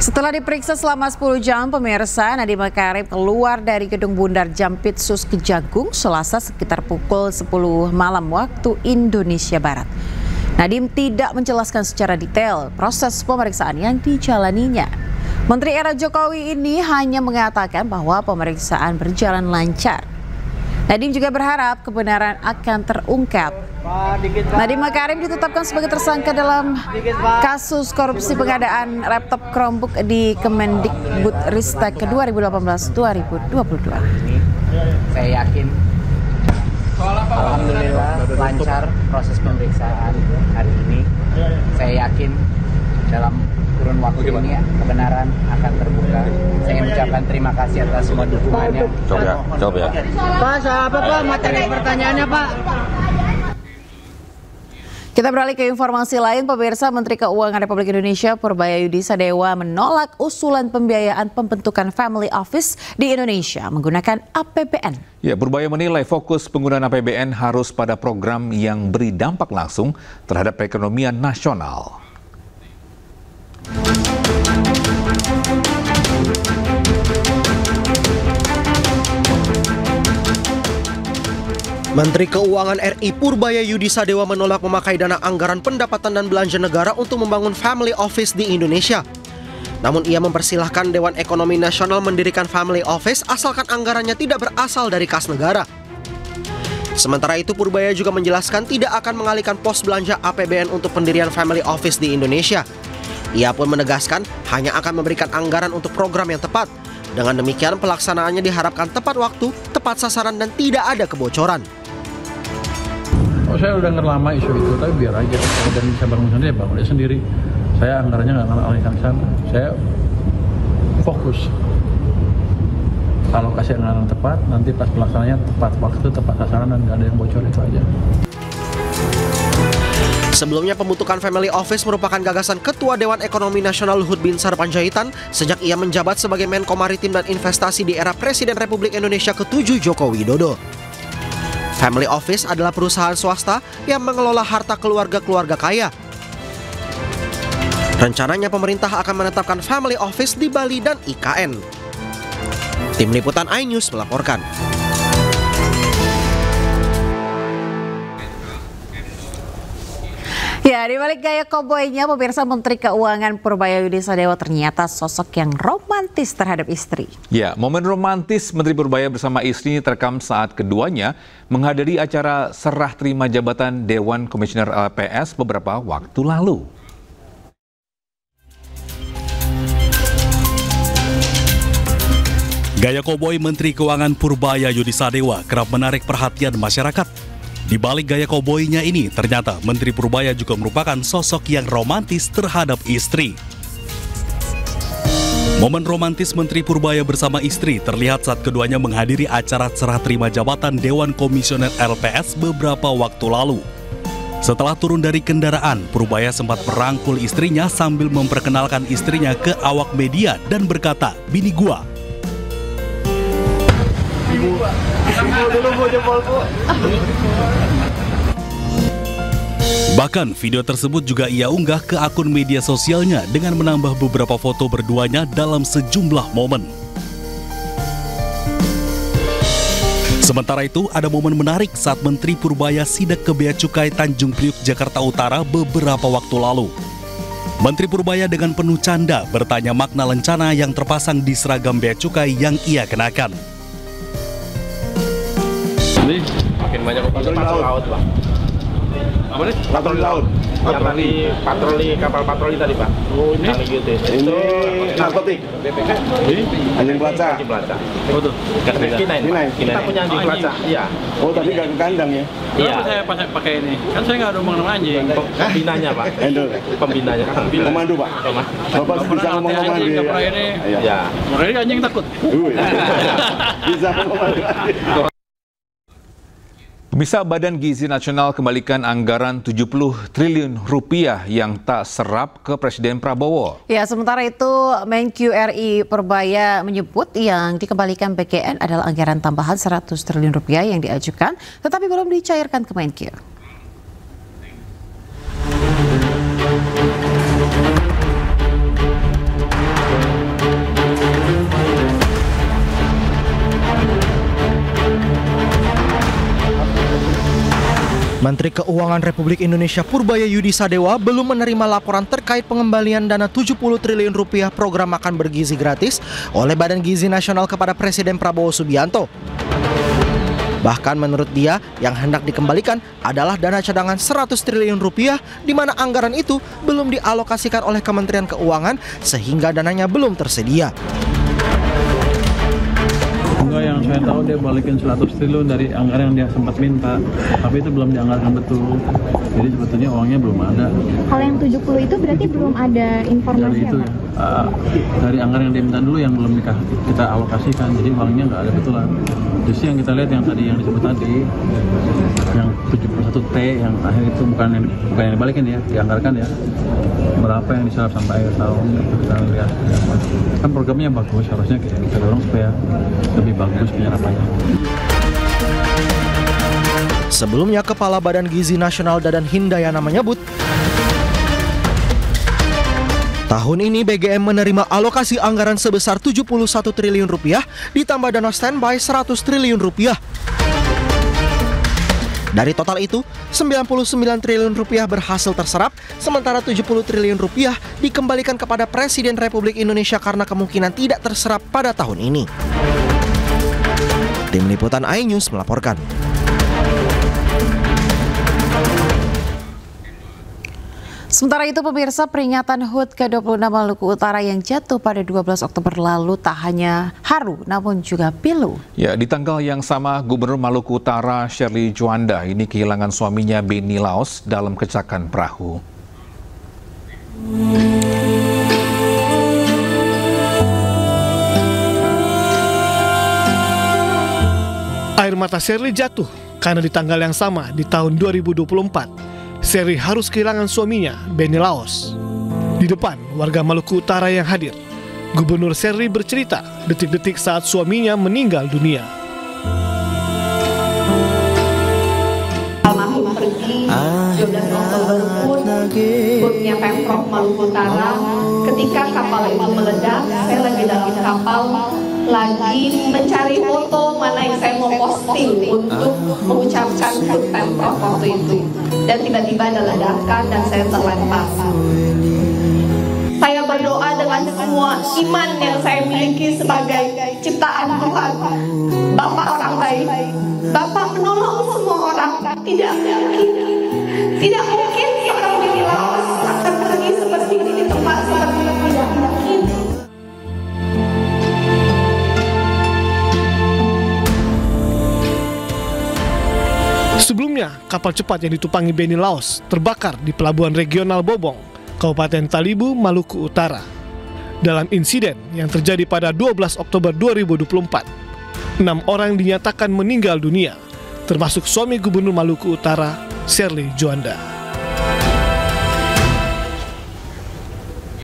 Setelah diperiksa selama 10 jam, pemirsa, Nadiem Makarim keluar dari Gedung Bundar Jampitsus Kejagung Selasa sekitar pukul 10 malam waktu Indonesia Barat. Nadiem tidak menjelaskan secara detail proses pemeriksaan yang dijalaninya. Menteri era Jokowi ini hanya mengatakan bahwa pemeriksaan berjalan lancar. Nadiem juga berharap kebenaran akan terungkap. Nadiem Makarim ditetapkan sebagai tersangka dalam kasus korupsi pengadaan laptop Chromebook di Kemendikbudristek 2018-2022. Saya yakin, alhamdulillah lancar proses pemeriksaan hari ini. Saya yakin dalam kurun waktu ini kebenaran akan terbuka. Saya mengucapkan terima kasih atas semua dukungannya. Jawab ya. Pak, apa Pak materi pertanyaannya Pak? Kita beralih ke informasi lain, pemirsa. Menteri Keuangan Republik Indonesia Purbayayudi Sadewa menolak usulan pembiayaan pembentukan Family Office di Indonesia menggunakan APBN. Ya, Purbaya menilai fokus penggunaan APBN harus pada program yang beri dampak langsung terhadap perekonomian nasional. Menteri Keuangan RI Purbayayudi Sadewa menolak memakai dana anggaran pendapatan dan belanja negara untuk membangun Family Office di Indonesia. Namun ia mempersilahkan Dewan Ekonomi Nasional mendirikan Family Office asalkan anggarannya tidak berasal dari kas negara. Sementara itu Purbaya juga menjelaskan tidak akan mengalihkan pos belanja APBN untuk pendirian Family Office di Indonesia. Ia pun menegaskan hanya akan memberikan anggaran untuk program yang tepat. Dengan demikian pelaksanaannya diharapkan tepat waktu, tepat sasaran dan tidak ada kebocoran. Saya udah lama isu itu, tapi biar aja kalau dan bisa bangun sendiri, bangun sendiri. Saya anggarannya nggak alihkan ke sana. Saya fokus. Kalau kasih anggaran tepat, nanti pas pelaksanaannya tepat waktu, tepat sasaran dan nggak ada yang bocor, itu aja. Sebelumnya pembentukan Family Office merupakan gagasan Ketua Dewan Ekonomi Nasional Luhut Binsar Panjaitan sejak ia menjabat sebagai Menko Maritim dan Investasi di era Presiden Republik Indonesia ke-7 Joko Widodo. Family Office adalah perusahaan swasta yang mengelola harta keluarga-keluarga kaya. Rencananya pemerintah akan menetapkan Family Office di Bali dan IKN. Tim Liputan iNews melaporkan. Ya, di balik gaya koboynya, pemirsa, Menteri Keuangan Purbayayudi Sadewa ternyata sosok yang romantis terhadap istri. Ya, momen romantis Menteri Purbaya bersama istri terekam saat keduanya menghadiri acara serah terima jabatan Dewan Komisioner LPS beberapa waktu lalu. Gaya koboi Menteri Keuangan Purbayayudi Sadewa kerap menarik perhatian masyarakat. Di balik gaya koboinya ini, ternyata Menteri Purbaya juga merupakan sosok yang romantis terhadap istri. Momen romantis Menteri Purbaya bersama istri terlihat saat keduanya menghadiri acara serah terima jabatan Dewan Komisioner LPS beberapa waktu lalu. Setelah turun dari kendaraan, Purbaya sempat merangkul istrinya sambil memperkenalkan istrinya ke awak media dan berkata, "Bini gua." Bahkan video tersebut juga ia unggah ke akun media sosialnya dengan menambah beberapa foto berduanya dalam sejumlah momen. Sementara itu, ada momen menarik saat Menteri Purbaya sidak ke Bea Cukai Tanjung Priuk, Jakarta Utara beberapa waktu lalu. Menteri Purbaya dengan penuh canda bertanya makna lencana yang terpasang di seragam Bea Cukai yang ia kenakan. Ini makin banyak patroli laut, Pak. Apa nih? Patroli laut. Yang tadi patroli, kapal patroli tadi, Pak. Oh, ini? Ini narkotik. BPK. Anjing pelacak. Oh, tuh. Kita punya anjing pelacak. Iya. Oh, tadi nggak ke kandang ya? Iya. Saya pakai ini. Kan saya nggak ada mengenai anjing. Pembinanya, Pak. Pembinanya. Pemandu, Pak. Bapak bisa ngomong anjing ke ini. Iya. Makanya anjing takut. Bisa ngomong anjing. Pemirsa, Badan Gizi Nasional kembalikan anggaran 70 triliun rupiah yang tak serap ke Presiden Prabowo. Ya, sementara itu Menq RI Purbaya menyebut yang dikembalikan BKN adalah anggaran tambahan 100 triliun rupiah yang diajukan, tetapi belum dicairkan ke Menq. Menteri Keuangan Republik Indonesia Purbaya Yudi Sadewa belum menerima laporan terkait pengembalian dana 70 triliun rupiah program makan bergizi gratis oleh Badan Gizi Nasional kepada Presiden Prabowo Subianto. Bahkan menurut dia, yang hendak dikembalikan adalah dana cadangan 100 triliun rupiah, di mana anggaran itu belum dialokasikan oleh Kementerian Keuangan sehingga dananya belum tersedia. Enggak, yang saya tahu dia balikin 100 triliun dari anggaran yang dia sempat minta, tapi itu belum dianggarkan betul. Jadi sebetulnya uangnya belum ada. Kalau yang 70 itu berarti belum ada informasi dari itu, dari anggaran yang dia minta dulu yang belum kita alokasikan, jadi uangnya nggak ada betulan. Justru yang kita lihat yang tadi yang disebut tadi, yang 71T yang akhir itu bukan yang dibalikin ya, dianggarkan ya. Berapa yang diserap sampai akhir tahun, kita lihat. Kan programnya bagus, harusnya kita dorong supaya lebih bagus penyerapannya. Sebelumnya, Kepala Badan Gizi Nasional Dadan Hindayana menyebut, tahun ini BGM menerima alokasi anggaran sebesar 71 triliun rupiah ditambah dana standby 100 triliun rupiah. Dari total itu, 99 triliun rupiah berhasil terserap, sementara 70 triliun rupiah dikembalikan kepada Presiden Republik Indonesia karena kemungkinan tidak terserap pada tahun ini. Tim Liputan iNews melaporkan. Sementara itu, pemirsa, peringatan HUT ke-26 Maluku Utara yang jatuh pada 12 Oktober lalu tak hanya haru, namun juga pilu. Ya, di tanggal yang sama, Gubernur Maluku Utara Shirley Juanda ini kehilangan suaminya Benny Laos dalam kecelakaan perahu. Air mata Shirley jatuh karena di tanggal yang sama di tahun 2024, Shirley harus kehilangan suaminya, Benny Laos. Di depan warga Maluku Utara yang hadir, Gubernur Shirley bercerita detik-detik saat suaminya meninggal dunia. Almarhum pergi 12 Oktober putnya Pemprov Maluku Utara. Ketika kapal itu meledak, saya lagi dalam kapal, lagi mencari foto mana yang saya mau posting untuk mengucapkan HUT Pemprov waktu itu. Dan tiba-tiba ada ledakan dan saya terlempar. Saya berdoa dengan semua iman yang saya miliki sebagai ciptaan Tuhan. Bapak orang baik, Bapak menolong semua orang. Tidak mungkin seorang Benny Laos akan pergi seperti ini di tempat seperti ini. Tidak mungkin. Sebelumnya, kapal cepat yang ditumpangi Benny Laos terbakar di Pelabuhan Regional Bobong, Kabupaten Talibu, Maluku Utara. Dalam insiden yang terjadi pada 12 Oktober 2024, 6 orang dinyatakan meninggal dunia, termasuk suami Gubernur Maluku Utara, Shirley Juanda.